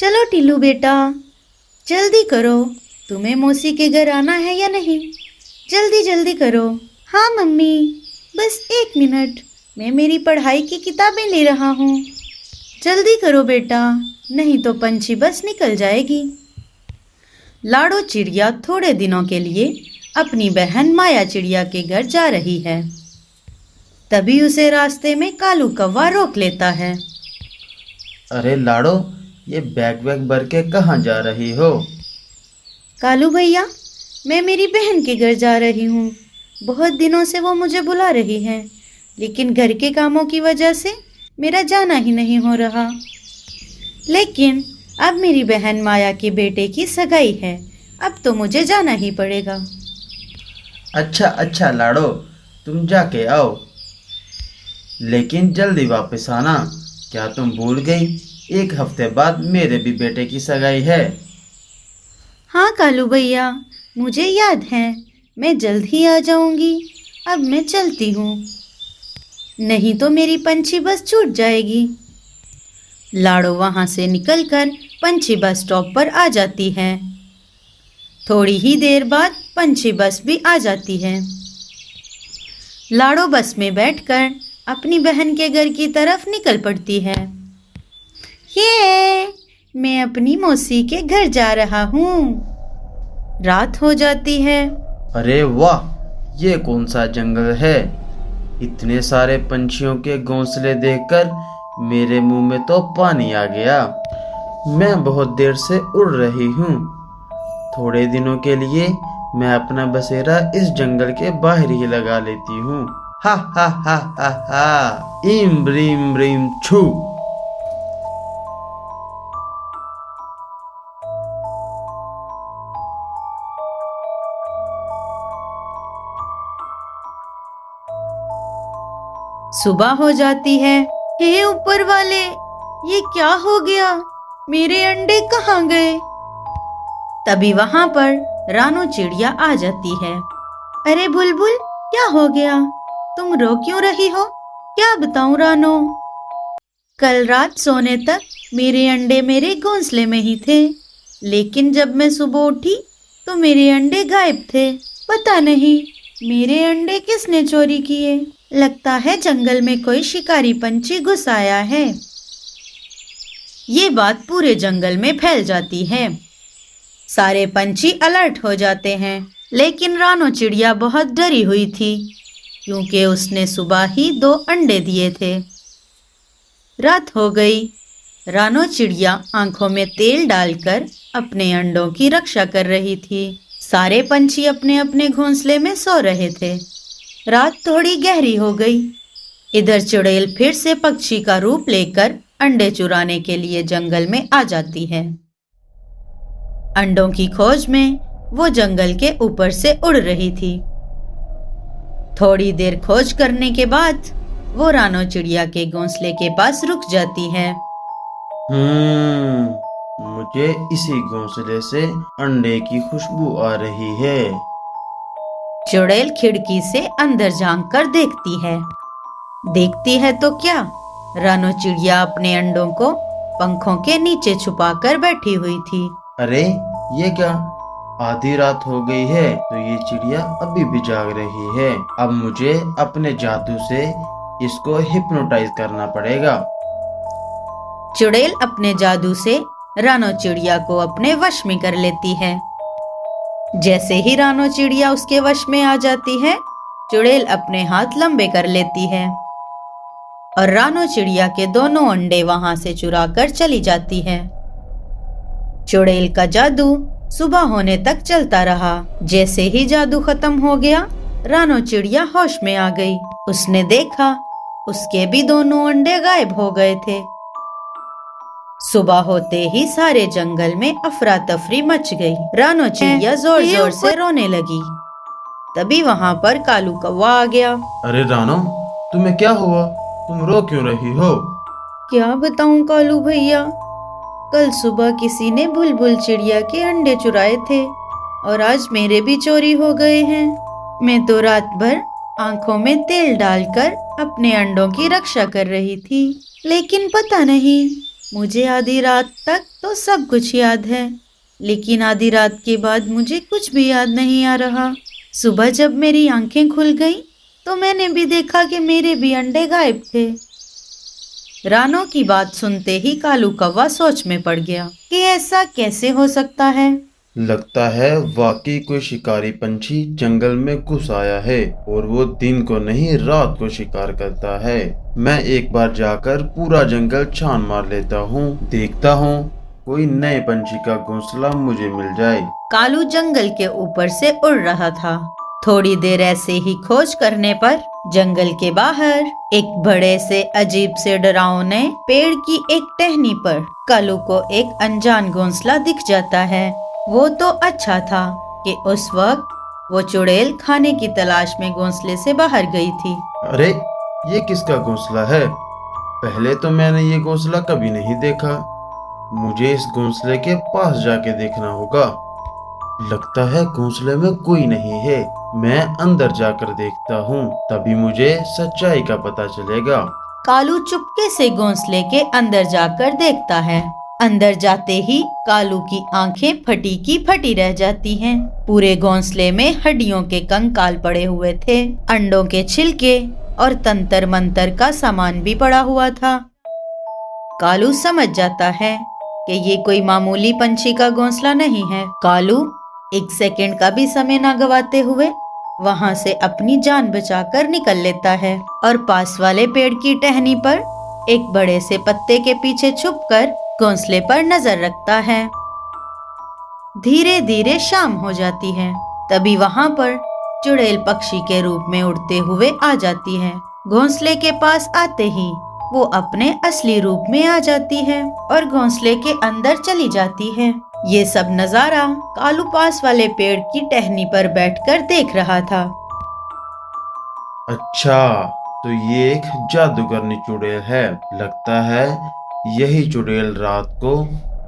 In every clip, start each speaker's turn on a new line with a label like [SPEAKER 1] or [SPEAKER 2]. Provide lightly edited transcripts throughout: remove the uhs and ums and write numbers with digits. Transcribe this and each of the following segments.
[SPEAKER 1] चलो टीलू बेटा, जल्दी करो। तुम्हें मौसी के घर आना है या नहीं? जल्दी जल्दी करो। हाँ मम्मी, बस 1 मिनट, मैं मेरी पढ़ाई की किताबें ले रहा हूँ। जल्दी करो बेटा, नहीं तो पंछी बस निकल जाएगी। लाडो चिड़िया थोड़े दिनों के लिए अपनी बहन माया चिड़िया के घर जा रही है। तभी उसे रास्ते में कालू कौवा रोक लेता है।
[SPEAKER 2] अरे लाडो, ये बैग वैग भर के कहाँ जा रही हो?
[SPEAKER 1] कालू भैया, मैं मेरी बहन के घर जा रही हूँ। बहुत दिनों से वो मुझे बुला रही है, लेकिन घर के कामों की वजह से मेरा जाना ही नहीं हो रहा। लेकिन अब मेरी बहन माया के बेटे की सगाई है, अब तो मुझे जाना ही पड़ेगा।
[SPEAKER 2] अच्छा अच्छा लाडो, तुम जाके आओ, लेकिन जल्दी वापस आना। क्या तुम भूल गई, 1 हफ्ते बाद मेरे भी बेटे की सगाई है।
[SPEAKER 1] हाँ कालू भैया, मुझे याद है, मैं जल्द ही आ जाऊंगी। अब मैं चलती हूँ, नहीं तो मेरी पंछी बस छूट जाएगी। लाडो वहाँ से निकलकर पंछी बस स्टॉप पर आ जाती है। थोड़ी ही देर बाद पंछी बस भी आ जाती है। लाडो बस में बैठकर अपनी बहन के घर की तरफ निकल पड़ती है। ये मैं अपनी मौसी के घर जा रहा हूँ। रात हो जाती है।
[SPEAKER 2] अरे वाह, ये कौन सा जंगल है? इतने सारे पंछियों के घोंसले देखकर मेरे मुंह में तो पानी आ गया। मैं बहुत देर से उड़ रही हूँ। थोड़े दिनों के लिए मैं अपना बसेरा इस जंगल के बाहर ही लगा लेती हूँ। हा हा हा हा हा, इम ब्रीम ब्रीम छू।
[SPEAKER 1] सुबह हो जाती है। हे ऊपर वाले, ये क्या हो गया? मेरे अंडे कहाँ गए? तभी वहां पर रानो चिड़िया आ जाती है। अरे बुलबुल, क्या हो गया? तुम रो क्यों रही हो? क्या बताऊं रानो? कल रात सोने तक मेरे अंडे मेरे घोंसले में ही थे, लेकिन जब मैं सुबह उठी तो मेरे अंडे गायब थे। पता नहीं मेरे अंडे किसने चोरी किए। लगता है जंगल में कोई शिकारी पंछी घुस आया है। ये बात पूरे जंगल में फैल जाती है। सारे पंछी अलर्ट हो जाते हैं, लेकिन रानो चिड़िया बहुत डरी हुई थी, क्योंकि उसने सुबह ही 2 अंडे दिए थे। रात हो गई। रानो चिड़िया आंखों में तेल डालकर अपने अंडों की रक्षा कर रही थी। सारे पंछी अपने अपने घोंसले में सो रहे थे। रात थोड़ी गहरी हो गई। इधर चुड़ैल फिर से पक्षी का रूप लेकर अंडे चुराने के लिए जंगल में आ जाती है। अंडों की खोज में वो जंगल के ऊपर से उड़ रही थी। थोड़ी देर खोज करने के बाद वो रानो चिड़िया के घोंसले के पास रुक जाती है।
[SPEAKER 2] मुझे इसी घोंसले से अंडे की खुशबू आ रही है।
[SPEAKER 1] चुड़ैल खिड़की से अंदर झांक कर देखती है तो क्या, रानो चिड़िया अपने अंडों को पंखों के नीचे छुपाकर बैठी हुई थी।
[SPEAKER 2] अरे ये क्या, आधी रात हो गई है तो ये चिड़िया अभी भी जाग रही है। अब मुझे अपने जादू से इसको हिप्नोटाइज करना पड़ेगा।
[SPEAKER 1] चुड़ैल अपने जादू से रानो चिड़िया को अपने वश में कर लेती है। जैसे ही रानो चिड़िया उसके वश में आ जाती है, चुड़ैल अपने हाथ लंबे कर लेती है और रानो चिड़िया के दोनों अंडे वहां से चुरा कर चली जाती है। चुड़ैल का जादू सुबह होने तक चलता रहा। जैसे ही जादू खत्म हो गया, रानो चिड़िया होश में आ गई। उसने देखा उसके भी दोनों अंडे गायब हो गए थे। सुबह होते ही सारे जंगल में अफरा तफरी मच गई। रानो चिड़िया जोर जोर से रोने लगी। तभी वहां पर कालू कौवा आ गया।
[SPEAKER 2] अरे रानो, तुम्हें क्या हुआ? तुम रो क्यों रही हो?
[SPEAKER 1] क्या बताऊं कालू भैया, कल सुबह किसी ने बुलबुल चिड़िया के अंडे चुराए थे और आज मेरे भी चोरी हो गए हैं। मैं तो रात भर आंखों में तेल डालकर अपने अंडों की रक्षा कर रही थी, लेकिन पता नहीं मुझे आधी रात तक तो सब कुछ याद है, लेकिन आधी रात के बाद मुझे कुछ भी याद नहीं आ रहा। सुबह जब मेरी आंखें खुल गईं, तो मैंने भी देखा कि मेरे भी अंडे गायब थे। रानो की बात सुनते ही कालू कौवा सोच में पड़ गया कि ऐसा कैसे हो सकता है।
[SPEAKER 2] लगता है वाकई कोई शिकारी पंछी जंगल में घुस आया है और वो दिन को नहीं रात को शिकार करता है। मैं एक बार जाकर पूरा जंगल छान मार लेता हूँ, देखता हूँ कोई नए पंछी का घोंसला मुझे मिल जाए।
[SPEAKER 1] कालू जंगल के ऊपर से उड़ रहा था। थोड़ी देर ऐसे ही खोज करने पर जंगल के बाहर एक बड़े से अजीब से डरावने पेड़ की एक टहनी पर कालू को एक अनजान घोंसला दिख जाता है। वो तो अच्छा था कि उस वक्त वो चुड़ैल खाने की तलाश में घोंसले से बाहर गई थी।
[SPEAKER 2] अरे ये किसका घोंसला है? पहले तो मैंने ये घोंसला कभी नहीं देखा। मुझे इस घोंसले के पास जाके देखना होगा। लगता है घोंसले में कोई नहीं है। मैं अंदर जाकर देखता हूँ, तभी मुझे सच्चाई का पता चलेगा।
[SPEAKER 1] कालू चुपके से घोंसले के अंदर जाकर देखता है। अंदर जाते ही कालू की आंखें फटी की फटी रह जाती हैं। पूरे घोंसले में हड्डियों के कंकाल पड़े हुए थे, अंडों के छिलके और तंतर मंतर का सामान भी पड़ा हुआ था। कालू समझ जाता है कि ये कोई मामूली पंछी का घोंसला नहीं है। कालू एक सेकंड का भी समय ना गवाते हुए वहां से अपनी जान बचाकर निकल लेता है और पास वाले पेड़ की टहनी पर एक बड़े से पत्ते के पीछे छुपकर घोंसले पर नजर रखता है। धीरे धीरे शाम हो जाती है। तभी वहां पर चुड़ैल पक्षी के रूप में उड़ते हुए आ जाती है। घोंसले के पास आते ही वो अपने असली रूप में आ जाती है और घोंसले के अंदर चली जाती है। ये सब नजारा कालू पास वाले पेड़ की टहनी पर बैठकर देख रहा था।
[SPEAKER 2] अच्छा, तो ये एक जादूगरनी चुड़ैल है। लगता है यही चुड़ैल रात को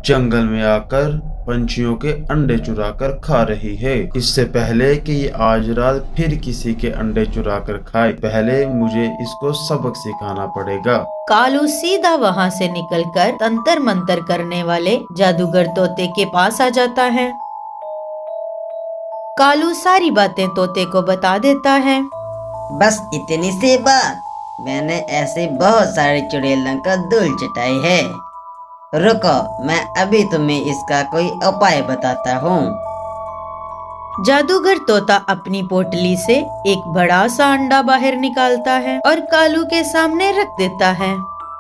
[SPEAKER 2] जंगल में आकर पंछियों के अंडे चुराकर खा रही है। इससे पहले कि ये आज रात फिर किसी के अंडे चुराकर खाए, पहले मुझे इसको सबक सिखाना पड़ेगा।
[SPEAKER 1] कालू सीधा वहां से निकलकर तंतर मंतर करने वाले जादूगर तोते के पास आ जाता है। कालू सारी बातें तोते को बता देता है।
[SPEAKER 3] बस इतनी सी बात, मैंने ऐसे बहुत सारे चुड़ैलों का धूल चटाई है। रुको, मैं अभी तुम्हें इसका कोई उपाय बताता हूँ।
[SPEAKER 1] जादूगर तोता अपनी पोटली से एक बड़ा सा अंडा बाहर निकालता है और कालू के सामने रख देता है।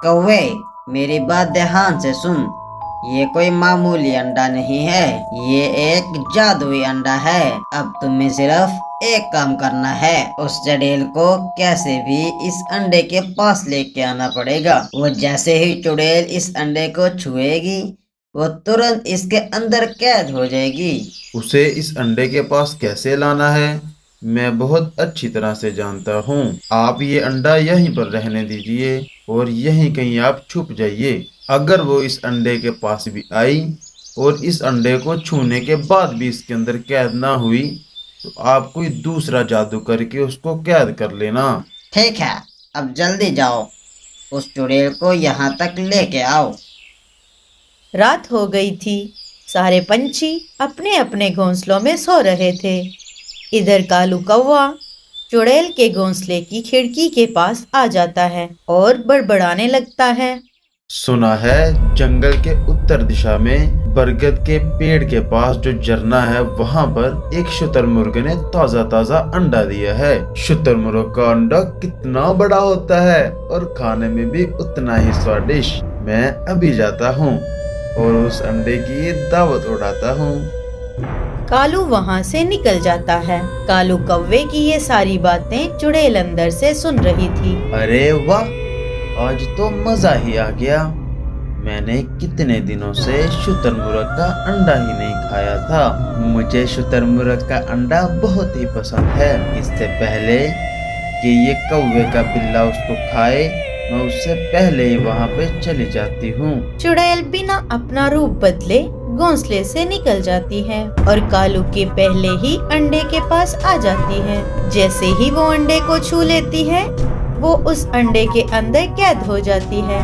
[SPEAKER 3] कौवे, मेरी बात ध्यान से सुन। ये कोई मामूली अंडा नहीं है, ये एक जादुई अंडा है। अब तुम्हें सिर्फ एक काम करना है, उस चुड़ैल को कैसे भी इस अंडे के पास लेके आना पड़ेगा। वो जैसे ही चुड़ैल इस अंडे को छुएगी, वो तुरंत इसके अंदर कैद हो जाएगी।
[SPEAKER 2] उसे इस अंडे के पास कैसे लाना है, मैं बहुत अच्छी तरह से जानता हूँ। आप ये अंडा यहीं पर रहने दीजिए और यहीं कहीं आप छुप जाइए। अगर वो इस अंडे के पास भी आई और इस अंडे को छूने के बाद भी इसके अंदर कैद ना हुई, तो आप कोई दूसरा जादू करके उसको कैद कर लेना।
[SPEAKER 3] ठीक है, अब जल्दी जाओ, उस चुड़ैल को यहाँ तक लेके आओ।
[SPEAKER 1] रात हो गई थी। सारे पंछी अपने अपने घोंसलों में सो रहे थे। इधर कालू कौवा चुड़ैल के घोंसले की खिड़की के पास आ जाता है और बड़बड़ाने लगता है।
[SPEAKER 2] सुना है जंगल के उत्तर दिशा में बरगद के पेड़ के पास जो झरना है, वहाँ पर एक शुतुरमुर्ग ने ताजा ताजा अंडा दिया है। शुतुरमुर्ग का अंडा कितना बड़ा होता है और खाने में भी उतना ही स्वादिष्ट। मैं अभी जाता हूँ और उस अंडे की दावत उड़ाता हूँ।
[SPEAKER 1] कालू वहाँ से निकल जाता है। कालू कौवे की ये सारी बातें चुड़ैल अंदर से सुन रही थी।
[SPEAKER 2] अरे वाह, आज तो मजा ही आ गया। मैंने कितने दिनों से शुतुरमुर्ग का अंडा ही नहीं खाया था। मुझे शुतुरमुर्ग का अंडा बहुत ही पसंद है। इससे पहले कि ये कौवे का बिल्ला उसको खाए, मैं उससे पहले ही वहाँ पे चली जाती हूँ।
[SPEAKER 1] चुड़ैल बिना अपना रूप बदले घोंसले से निकल जाती है और कालू के पहले ही अंडे के पास आ जाती है। जैसे ही वो अंडे को छू लेती है, वो उस अंडे के अंदर कैद हो जाती है।